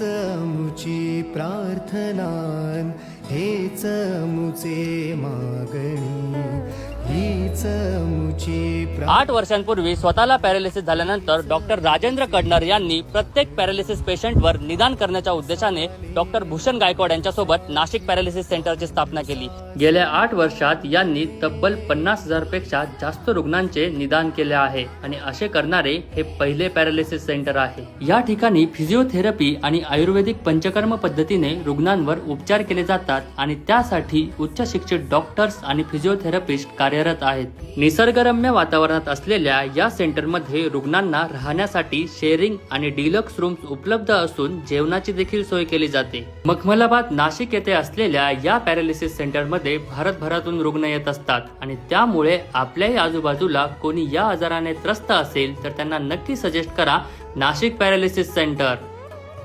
मुची प्रार्थना, हेच मुचे मागणी, हीच मुची 8 वर्षांपूर्वी स्वतःला पॅरालिसिस झाल्यानंतर डॉक्टर राजेंद्र कडनर यांनी प्रत्येक पॅरालिसिस पेशंटवर निदान करण्याच्या उद्देशाने डॉक्टर भूषण गायकवाड यांच्यासोबत नाशिक पॅरालिसिस सेंटरची स्थापना केली। गेल्या 8 वर्षात यांनी तब्बल 50,000 पेक्षा जास्त रुग्णांचे निदान केले आहे आणि असे करणारे हे पहिले पॅरालिसिस सेंटर आहे। या ठिकाणी फिजिओथेरपी आणि आयुर्वेदिक पंचकर्म पद्धतीने रुग्णांवर उपचार केले जातात आणि त्यासाठी उच्च शिक्षित डॉक्टर्स आणि फिजिओथेरपिस्ट कार्यरत आहेत। निसर्गरम्य वातावरणात असलेल्या या सेंटरमध्ये रुग्णांना राहण्यासाठी शेअरिंग आणि डिलक्स रूम्स उपलब्ध असून जेवणाची देखील सोय केली जाते। मखमलाबाद नाशिक येथे असलेल्या या पॅरालिसिस सेंटरमध्ये भारतभरातून रुग्ण येत असतात आणि त्यामुळे आपल्याही आजूबाजूला कोणी या आजाराने त्रस्त असेल तर त्यांना नक्की सजेस्ट करा नाशिक पॅरालिसिस सेंटर।